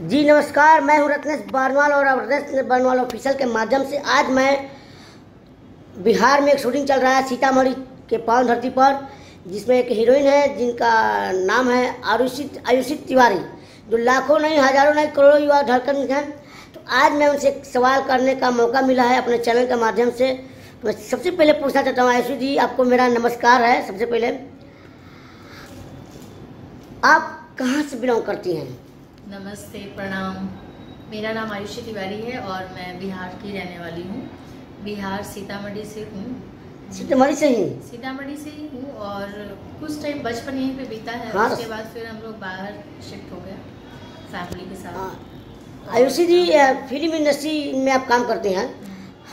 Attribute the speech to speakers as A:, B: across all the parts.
A: जी नमस्कार, मैं हूँ रत्नेश बर्नवाल और रत्नेश बर्नवाल ऑफिशियल के माध्यम से आज मैं बिहार में एक शूटिंग चल रहा है सीतामढ़ी के पावन धरती पर, जिसमें एक हीरोइन है जिनका नाम है आयुषी तिवारी, जो लाखों नहीं हजारों नहीं करोड़ों युवा धड़कन है। तो आज मैं उनसे एक सवाल करने का मौका मिला है अपने चैनल के माध्यम से। तो मैं सबसे पहले पूछना चाहता हूँ आयुषी जी, आपको मेरा नमस्कार है। सबसे पहले आप कहाँ से बिलोंग करती हैं?
B: नमस्ते, प्रणाम। मेरा नाम आयुषी तिवारी है और मैं बिहार की रहने वाली हूँ। बिहार सीतामढ़ी से हूँ।
A: सीतामढ़ी से ही?
B: सीतामढ़ी से ही हूँ और कुछ टाइम बचपन यहीं पे बीता है।
A: हाँ।
B: उसके बाद फिर हम लोग बाहर शिफ्ट हो गए फैमिली के साथ।
A: आयुषी जी, फिल्म इंडस्ट्री में आप काम करते हैं।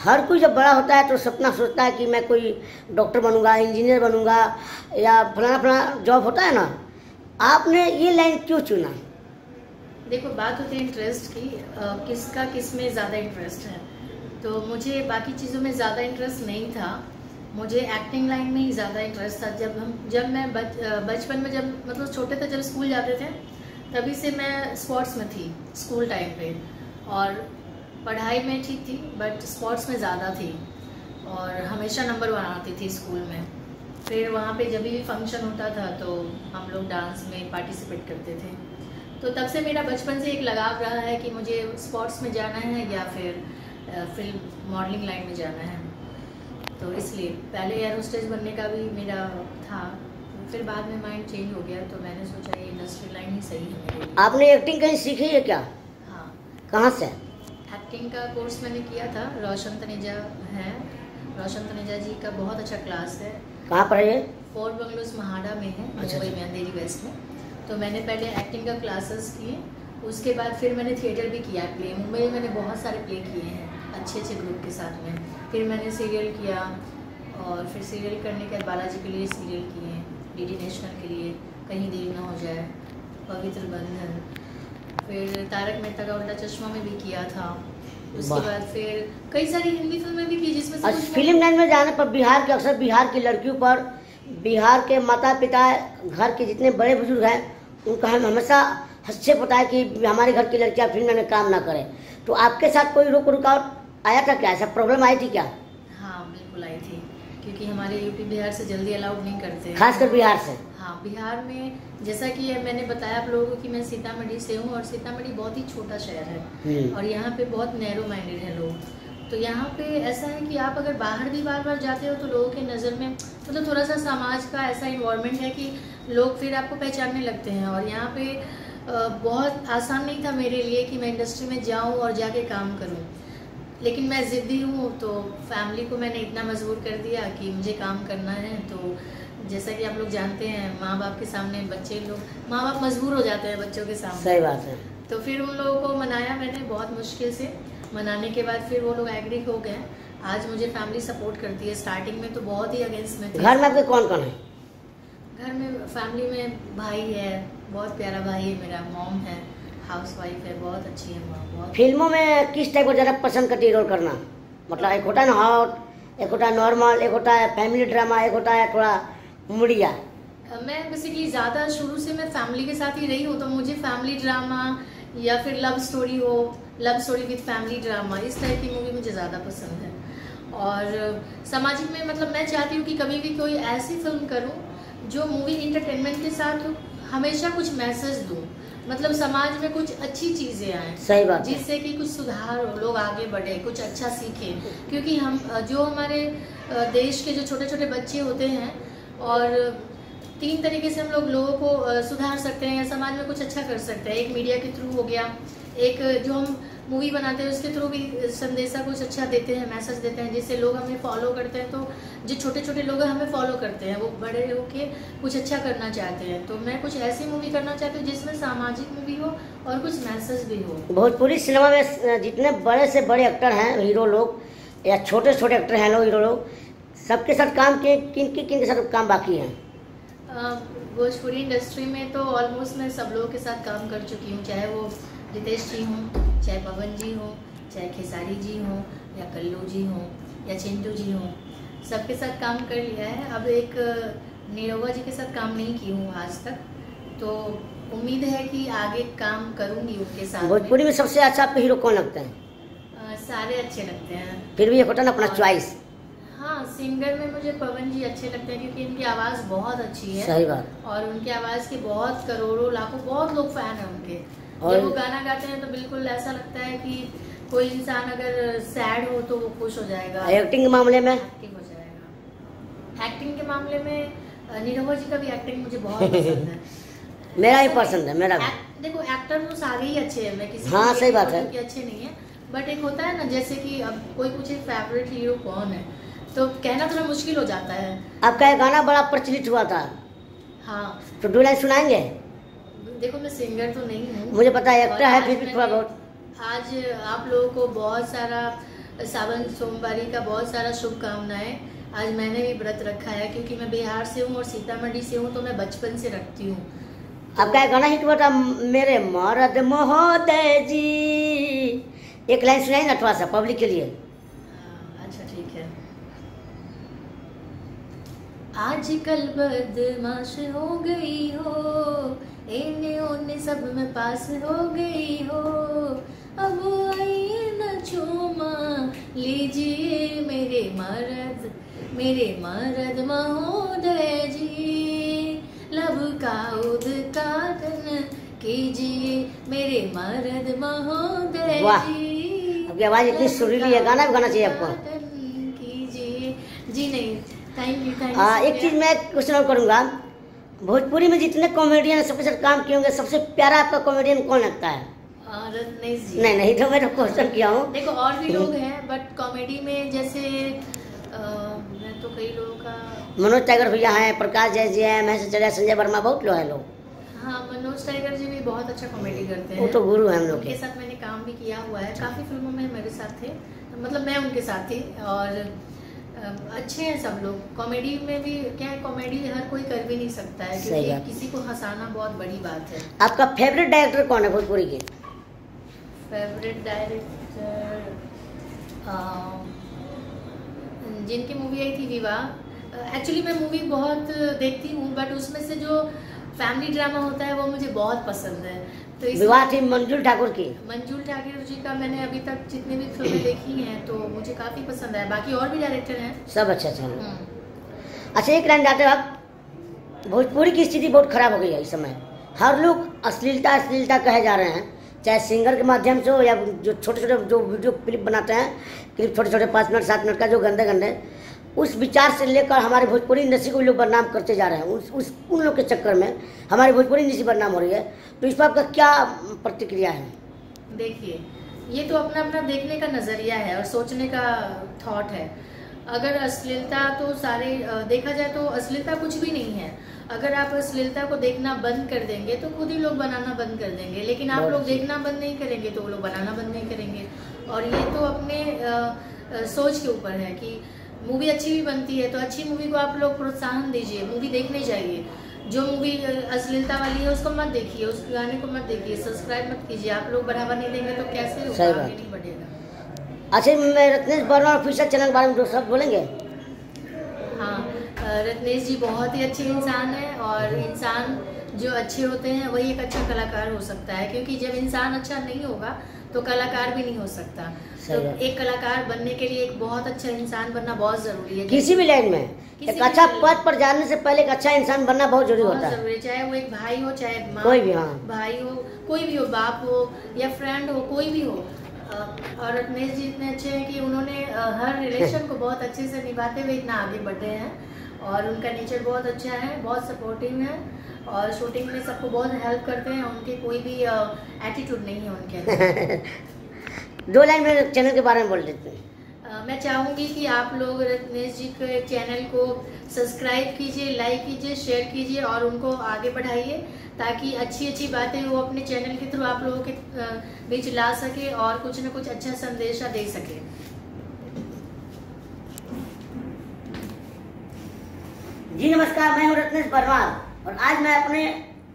A: हर कोई जब बड़ा होता है तो सपना सोचता है कि मैं कोई डॉक्टर बनूंगा, इंजीनियर बनूंगा या फलाना फलाना जॉब होता है ना। आपने ये लाइन क्यों चुना?
B: देखो, बात होती है इंटरेस्ट की, किसका किस में ज़्यादा इंटरेस्ट है। तो मुझे बाकी चीज़ों में ज़्यादा इंटरेस्ट नहीं था, मुझे एक्टिंग लाइन में ही ज़्यादा इंटरेस्ट था। जब मैं बचपन में, जब मतलब छोटे थे, जब स्कूल जाते थे, तभी से मैं स्पोर्ट्स में थी स्कूल टाइम पे। और पढ़ाई में ठीक थी बट स्पोर्ट्स में ज़्यादा थी और हमेशा नंबर 1 आती थी स्कूल में। फिर वहाँ पे जब भी फंक्शन होता था तो हम लोग डांस में पार्टिसिपेट करते थे। तो तब से मेरा बचपन से एक लगाव रहा है कि मुझे स्पोर्ट्स में जाना है या फिर फिल्म मॉडलिंग लाइन में जाना है। तो इसलिए पहले एयर होस्टेस बनने का भी मेरा था, फिर बाद में माइंड चेंज हो गया तो मैंने सोचा ये इंडस्ट्री लाइन ही सही है मेरे लिए।
A: आपने एक्टिंग कहीं सीखी है क्या?
B: हाँ,
A: कहाँ से?
B: एक्टिंग का कोर्स मैंने किया था। रोशन तनेजा है, रोशन तनेजा जी का बहुत अच्छा क्लास है।
A: कहाँ पर है ये?
B: फोर्ट बंगलोज महाड़ा में है,
A: अच्छा।
B: मुंबई में, अंधेरी वेस्ट में। तो मैंने पहले एक्टिंग का क्लासेस किए, उसके बाद फिर मैंने थिएटर भी किया, प्ले। मुंबई में मैंने बहुत सारे प्ले किए हैं अच्छे अच्छे ग्रुप के साथ में। फिर मैंने सीरियल किया और फिर सीरियल करने के बाद बालाजी के लिए सीरियल किए, डीडी नेशनल के लिए कहीं देर न हो जाए, पवित्र बंधन। फिर तारक मेहता का उल्टा चश्मा में भी किया था। उसके बाद फिर कई सारी हिंदी फिल्में भी की, जिसमें से
A: फिल्म लाइन में जाने पर बिहार के, अक्सर बिहार की लड़कियों पर, बिहार के माता पिता, घर के जितने बड़े बुजुर्ग हैं, उनका हम हमेशा हस्तक्षेप होता है कि हमारे घर की लड़कियां फिल्म में काम ना करें। तो आपके साथ कोई रुकावट आया था क्या? ऐसा प्रॉब्लम आई थी क्या?
B: हाँ, बिल्कुल आई थी, क्योंकि हमारे यूपी बिहार से जल्दी अलाउड नहीं करते,
A: खासकर बिहार से।
B: हाँ, बिहार में जैसा कि मैंने बताया आप लोगों को कि मैं सीतामढ़ी से हूँ और सीतामढ़ी बहुत ही छोटा शहर है और यहाँ पे बहुत नैरो माइंडेड है लोग। तो यहाँ पे ऐसा है कि आप अगर बाहर भी बार बार जाते हो तो लोगों के नज़र में मतलब थोड़ा सा समाज का ऐसा इन्वायरमेंट है कि लोग फिर आपको पहचानने लगते हैं। और यहाँ पे बहुत आसान नहीं था मेरे लिए कि मैं इंडस्ट्री में जाऊँ और जाके काम करूँ, लेकिन मैं ज़िद्दी हूँ तो फैमिली को मैंने इतना मजबूर कर दिया कि मुझे काम करना है। तो जैसा कि आप लोग जानते हैं, माँ बाप के सामने बच्चे लोग, माँ बाप मजबूर हो जाते हैं बच्चों के सामने।
A: सही बात है।
B: तो फिर उन लोगों को मनाया मैंने बहुत मुश्किल से, मनाने के बाद फिर वो लोग एग्री हो गए। आज मुझे फैमिली सपोर्ट करती है। स्टार्टिंग में तो बहुत ही अगेंस्ट में थे।
A: घर में आपके कौन कौन है?
B: घर में फैमिली में भाई है, बहुत प्यारा भाई है मेरा, मॉम है, हाउसवाइफ है, बहुत अच्छी है माँ, बहुत।
A: फिल्मों में किस टाइप को ज़्यादा पसंद करती है रोल करना? मतलब एक होता है ना हॉट, एक होता है नॉर्मल, एक होता है फैमिली ड्रामा, एक होता है थोड़ा मुड़िया।
B: मैं बेसिकली ज़्यादा शुरू से मैं फैमिली के साथ ही रही हूँ, तो मुझे फैमिली ड्रामा या फिर लव स्टोरी हो, love story with family drama, इस टाइप की मूवी मुझे ज़्यादा पसंद है। और सामाजिक में मतलब मैं चाहती हूँ कि कभी भी कोई ऐसी फिल्म करूँ जो मूवी इंटरटेनमेंट के साथ हमेशा कुछ मैसेज दूँ, मतलब समाज में कुछ अच्छी चीज़ें आएँ।
A: सही बात है।
B: जिससे कि कुछ सुधार हो, लोग आगे बढ़े, कुछ अच्छा सीखें। क्योंकि हम जो हमारे देश के जो छोटे छोटे बच्चे होते हैं, और 3 तरीके से हम लोगों को सुधार सकते हैं या समाज में कुछ अच्छा कर सकते हैं। एक मीडिया के थ्रू हो गया, एक जो हम मूवी बनाते हैं उसके थ्रू भी संदेशा कुछ अच्छा देते हैं, मैसेज देते हैं, जिससे लोग हमें फॉलो करते हैं। तो जो छोटे छोटे लोग हमें फॉलो करते हैं वो बड़े होके कुछ अच्छा करना चाहते हैं। तो मैं कुछ ऐसी मूवी करना चाहती हूँ जिसमें सामाजिक में भी हो और कुछ मैसेज भी हो।
A: भोजपुरी सिनेमा में जितने बड़े से बड़े एक्टर हैं, हीरो लोग या छोटे छोटे एक्टर हैं लोग, हीरो लोग, सबके साथ काम किए, किन के साथ काम बाकी है?
B: भोजपुरी इंडस्ट्री में तो ऑलमोस्ट मैं सब लोगों के साथ काम कर चुकी हूँ, चाहे वो रितेश जी हों, चाहे पवन जी हों, चाहे खेसारी जी हों, या कल्लू जी हों, या चिंटू जी हों, सबके साथ काम कर लिया है। अब एक निरहुआ जी के साथ काम नहीं की हूँ आज तक। तो उम्मीद है कि आगे काम करूंगी उनके साथ।
A: भोजपुरी में सबसे अच्छा आपको हीरो कौन लगता है?
B: सारे अच्छे लगते हैं,
A: फिर भी एक होता ना अपना चॉइस।
B: हाँ, सिंगर में मुझे पवन जी अच्छे लगते हैं क्योंकि इनकी आवाज़ बहुत अच्छी है।
A: सही बात।
B: और उनकी आवाज़ के बहुत करोड़ों लाखों बहुत लोग फैन हैं उनके।
A: और
B: जब वो गाना गाते हैं तो बिल्कुल ऐसा लगता है कि कोई इंसान अगर सैड हो तो वो खुश हो जाएगा।
A: एक्टिंग के मामले में?
B: एक्टिंग हो जाएगा। एक्टिंग के मामले में निरहुआ जी का भी एक्टिंग मुझे बहुत पसंद है।
A: मेरा ही पसंद है, मेरा भी।
B: देखो एक्टर तो सारे ही अच्छे हैं, मैं किसी
A: हाँ, सही बात है
B: कि अच्छे नहीं है, बट एक होता है ना, जैसे कि अब कोई पूछे फेवरेट हीरो कौन है तो कहना थोड़ा मुश्किल हो जाता है।
A: आपका एक गाना बड़ा प्रचलित हुआ था।
B: हाँ,
A: तो 2 लाइन सुनाएंगे?
B: देखो मैं सिंगर तो नहीं हूँ,
A: मुझे पता है एक्टर है, फिर भी थोड़ा बहुत।
B: आज आप लोगों को बहुत सारा सावन सोमवारी का बहुत सारा शुभकामनाएं। आज मैंने भी व्रत रखा है क्योंकि मैं बिहार से हूँ और सीतामढ़ी से हूँ, तो मैं बचपन से रखती हूँ।
A: आपका एक गाना हिट हुआ था, मेरे मरद महोदय जी। एक लाइन सुनाएंगे थोड़ा सा पब्लिक के लिए?
B: अच्छा ठीक है। आजकल बदमाश हो गई हो, इन्हें उन्हें सब में पास हो गई हो, अब आइए न चूमा लीजिए मेरे मर्द महोदय जी, लब का उद्घाटन कीजिए मेरे मर्द महोदय जी।
A: आपकी आवाज इतनी सुरीली है, गाना भी गाना चाहिए आपको।
B: कीजिए जी। नहीं, थैंक यू।
A: एक चीज मैं क्वेश्चन और करूंगा, भोजपुरी में जितने कॉमेडियन सबके साथ काम किए होंगे, सबसे प्यारा आपका कॉमेडियन कौन लगता है?
B: रत्नेश जी।
A: नहीं तो मैं तो क्वेश्चन किया हूँ।
B: देखो और भी लोग हैं, बट कॉमेडी में जैसे मैं तो कई लोगों का,
A: मनोज टाइगर भैया हैं, प्रकाश जय जी हैं, महेश आचार्य, संजय वर्मा, बहुत लोग हैं लोग।
B: हाँ, मनोज टाइगर जी भी बहुत अच्छा कॉमेडी करते हैं।
A: वो तो गुरु है हम लोग के।
B: उनके साथ मैंने काम भी किया हुआ है, काफी फिल्मों में मेरे साथ थे, मतलब मैं उनके साथ थी। और अच्छे हैं सब लोग। कॉमेडी में भी क्या है, कॉमेडी हर कोई कर भी नहीं सकता है क्योंकि किसी को हंसाना बहुत बड़ी बात है।
A: आपका फेवरेट डायरेक्टर कौन है भोजपुरी के?
B: फेवरेट डायरेक्टर जिनकी मूवी आई थी विवाह। एक्चुअली मैं मूवी बहुत देखती हूँ, बट उसमें से जो फैमिली ड्रामा होता है वो मुझे बहुत पसंद है। तो
A: विवाह थी मंजुल ठाकुर की।
B: मंजुल ठाकुर जी का मैंने अभी तक जितने भी फिल्में देखी हैं तो मुझे काफी पसंद है। बाकी और भी डायरेक्टर हैं, सब
A: अच्छा। अच्छा, एक लाइन जाते हो आप, भोजपुरी की स्थिति बहुत खराब हो गई है इस समय। हर लोग अश्लीलता कहे जा रहे हैं, चाहे सिंगर के माध्यम से हो या जो छोटे छोटे जो वीडियो क्लिप बनाते हैं, क्लिप छोटे 5 मिनट 7 मिनट का, जो गंदे उस विचार से लेकर हमारे भोजपुरी इंडस्ट्री को लोग बदनाम करते जा रहे हैं। उन लोग के चक्कर में हमारी भोजपुरी इंडस्ट्री बदनाम हो रही है। तो इस पर आपका क्या प्रतिक्रिया है?
B: देखिए, ये तो अपना अपना देखने का नजरिया है और सोचने का थॉट है। अगर अश्लीलता तो सारे देखा जाए तो अश्लीलता कुछ भी नहीं है। अगर आप अश्लीलता को देखना बंद कर देंगे तो खुद ही लोग बनाना बंद कर देंगे, लेकिन आप लोग देखना बंद नहीं करेंगे तो वो लोग बनाना बंद नहीं करेंगे। और ये तो अपने सोच के ऊपर है कि मूवी अच्छी भी बनती है तो अच्छी मूवी को आप लोग प्रोत्साहन दीजिए, मूवी देखने जाइए। जो मूवी अश्लीलता वाली है उसको मत देखिए, उस गाने को मत देखिए, सब्सक्राइब मत कीजिए। आप लोग बढ़ावा नहीं देंगे तो कैसे होगा, आगे नहीं बढ़ेगा।
A: अच्छा, मैं रत्नेश वर्मा ऑफिशियल चैनल के बारे में 2 शब्द बोलेंगे?
B: हाँ, रत्नेश जी बहुत ही अच्छे इंसान है और इंसान जो अच्छे होते हैं वही एक अच्छा कलाकार हो सकता है, क्योंकि जब इंसान अच्छा नहीं होगा तो कलाकार भी नहीं हो सकता। तो एक कलाकार बनने के लिए एक बहुत अच्छा इंसान बनना बहुत जरूरी है।
A: किसी भी लाइन में एक अच्छा पद पर जाने से पहले एक अच्छा इंसान बनना बहुत जरूरी होता है।
B: चाहे वो एक भाई हो, चाहे
A: कोई भी, हाँ
B: भाई हो, कोई भी हो, बाप हो या फ्रेंड हो, कोई भी हो। और रत्नेश जी इतने अच्छे हैं कि उन्होंने हर रिलेशन को बहुत अच्छे से निभाते हुए इतना आगे बढ़े हैं। और उनका नेचर बहुत अच्छा है, बहुत सपोर्टिव है और शूटिंग में सबको बहुत हेल्प करते हैं। उनके कोई भी एटीट्यूड नहीं है उनके अंदर।
A: 2 लाइन में चैनल के बारे में बोल देते हैं।
B: मैं चाहूँगी कि आप लोग रत्नेश जी के चैनल को सब्सक्राइब कीजिए, लाइक कीजिए, शेयर कीजिए और उनको आगे बढ़ाइए ताकि अच्छी अच्छी बातें वो अपने चैनल के थ्रू आप लोगों के बीच ला सके और कुछ न कुछ अच्छा संदेशा दे सके।
A: जी नमस्कार, मैं हूँ रत्नेश वर्मा और आज मैं अपने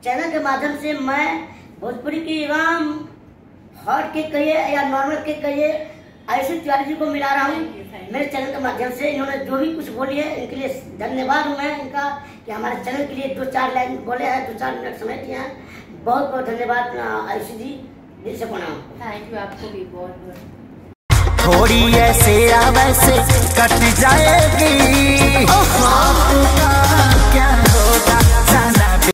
A: चैनल के माध्यम से मैं भोजपुरी की एवं हॉट केक कहिए या नॉर्मल केक कहिए, आयुषी तिवारी जी को मिला रहा हूँ। मेरे चैनल के माध्यम से इन्होंने जो भी कुछ बोली है इनके लिए धन्यवाद हूँ मैं इनका, कि हमारे चैनल के लिए 2-4 लाइन बोले हैं, 2-4 मिनट समय दिए हैं। बहुत बहुत धन्यवाद आयुषी जी, दिल से प्रणाम।
B: थैंक यू, आपको भी बहुत बहुत।
C: थोड़ी ऐसे वैसे कट जाएगी